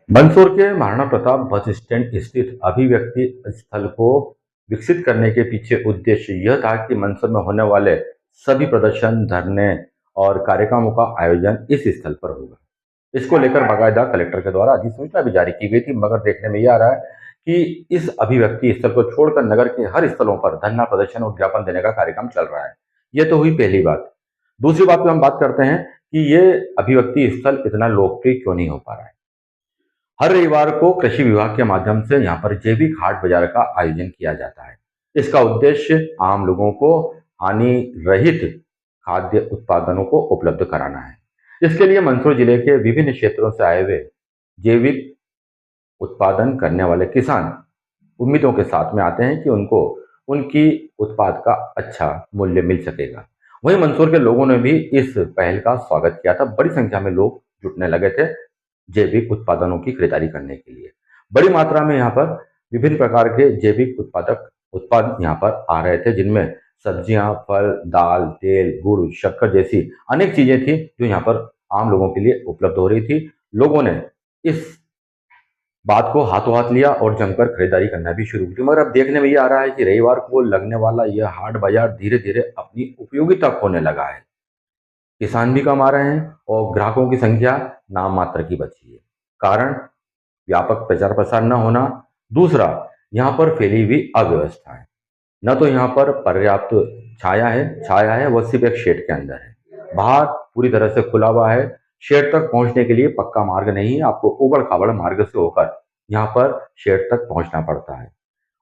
मंदसौर के Maharana Pratap bus stand स्थित अभिव्यक्ति स्थल को विकसित करने के पीछे उद्देश्य यह था कि मंदसौर में होने वाले सभी प्रदर्शन, धरने और कार्यक्रमों का आयोजन इस स्थल पर होगा। इसको लेकर बाकायदा कलेक्टर के द्वारा अधिसूचना भी जारी की गई थी, मगर देखने में यह आ रहा है कि इस अभिव्यक्ति स्थल को छोड़कर नगर के हर स्थलों पर धरना प्रदर्शन और ज्ञापन देने का कार्यक्रम चल रहा है। यह तो हुई पहली बात। दूसरी बात पे हम बात करते हैं कि ये अभिव्यक्ति स्थल इतना लोकप्रिय क्यों नहीं हो पा रहा है। हर रविवार को कृषि विभाग के माध्यम से यहाँ पर जैविक हाट बाजार का आयोजन किया जाता है। इसका उद्देश्य आम लोगों को हानि रहित खाद्य उत्पादनों को उपलब्ध कराना है। इसके लिए मंदसौर जिले के विभिन्न क्षेत्रों से आए हुए जैविक उत्पादन करने वाले किसान उम्मीदों के साथ में आते हैं कि उनको उनकी उत्पाद का अच्छा मूल्य मिल सकेगा। वहीं मंदसौर के लोगों ने भी इस पहल का स्वागत किया था। बड़ी संख्या में लोग जुटने लगे थे जैविक उत्पादनों की खरीदारी करने के लिए। बड़ी मात्रा में यहाँ पर विभिन्न प्रकार के जैविक उत्पाद यहाँ पर आ रहे थे, जिनमें सब्जियां, फल, दाल, तेल, गुड़, शक्कर जैसी अनेक चीजें थी जो यहाँ पर आम लोगों के लिए उपलब्ध हो रही थी। लोगों ने इस बात को हाथों हाथ लिया और जमकर खरीदारी करना भी शुरू की। मगर अब देखने में ये आ रहा है कि रविवार को लगने वाला यह हाट बाजार धीरे धीरे अपनी उपयोगिता खोने लगा है। किसान भी कम आ रहे हैं और ग्राहकों की संख्या नाम मात्र की बची है। कारण व्यापक प्रचार प्रसार न होना, दूसरा यहाँ पर फैली हुई अव्यवस्था है। न तो यहाँ पर पर्याप्त छाया है वह सिर्फ एक शेड के अंदर है। बाहर पूरी तरह से खुला हुआ है। शेड तक पहुंचने के लिए पक्का मार्ग नहीं है, आपको उबड़ खाबड़ मार्ग से होकर यहाँ पर शेड तक पहुंचना पड़ता है।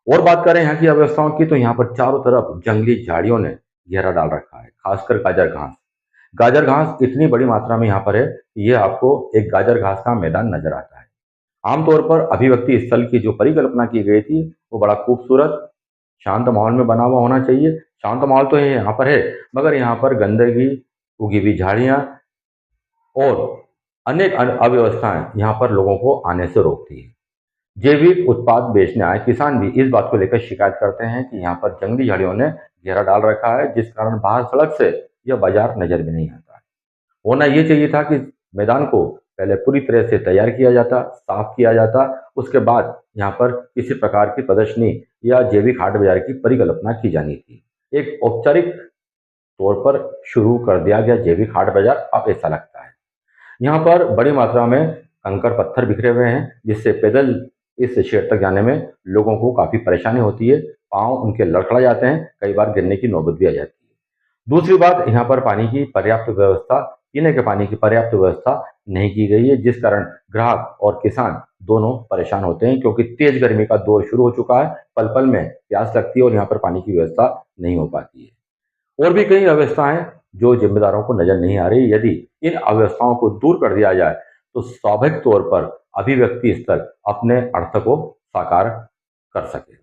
और बात करें यहाँ की अव्यवस्थाओं की, तो यहाँ पर चारों तरफ जंगली झाड़ियों ने घेरा डाल रखा है, खासकर गाजर घास। गाजर घास इतनी बड़ी मात्रा में यहाँ पर है, ये आपको एक गाजर घास का मैदान नजर आता है। आमतौर पर अभिव्यक्ति स्थल की जो परिकल्पना की गई थी वो बड़ा खूबसूरत शांत माहौल में बना हुआ होना चाहिए। शांत माहौल तो यहाँ पर है, मगर यहाँ पर गंदगी, उगी हुई झाड़ियां और अनेक अव्यवस्थाएं यहाँ पर लोगों को आने से रोकती है। जैविक उत्पाद बेचने आए किसान भी इस बात को लेकर शिकायत करते हैं कि यहाँ पर जंगली झाड़ियों ने घेरा डाल रखा है, जिस कारण बाहर सड़क से यह बाजार नजर भी नहीं आता है। होना ये चाहिए था कि मैदान को पहले पूरी तरह से तैयार किया जाता, साफ किया जाता, उसके बाद यहाँ पर किसी प्रकार की प्रदर्शनी या जैविक हाट बाजार की परिकल्पना की जानी थी। एक औपचारिक तौर पर शुरू कर दिया गया जैविक हाट बाजार, अब ऐसा लगता है। यहाँ पर बड़ी मात्रा में कंकड़ पत्थर बिखरे हुए हैं, जिससे पैदल इस शेड तक जाने में लोगों को काफी परेशानी होती है। पांव उनके लड़खड़ा जाते हैं, कई बार गिरने की नौबत भी आ जाती है। दूसरी बात, यहाँ पर पानी की पर्याप्त व्यवस्था, पीने के पानी की पर्याप्त व्यवस्था नहीं की गई है, जिस कारण ग्राहक और किसान दोनों परेशान होते हैं, क्योंकि तेज गर्मी का दौर शुरू हो चुका है। पल पल में प्यास लगती है और यहाँ पर पानी की व्यवस्था नहीं हो पाती है। और भी कई अव्यवस्थाएं जो जिम्मेदारों को नजर नहीं आ रही। यदि इन अव्यवस्थाओं को दूर कर दिया जाए तो स्वाभाविक तौर पर अभिव्यक्ति स्थल अपने अर्थ को साकार कर सके।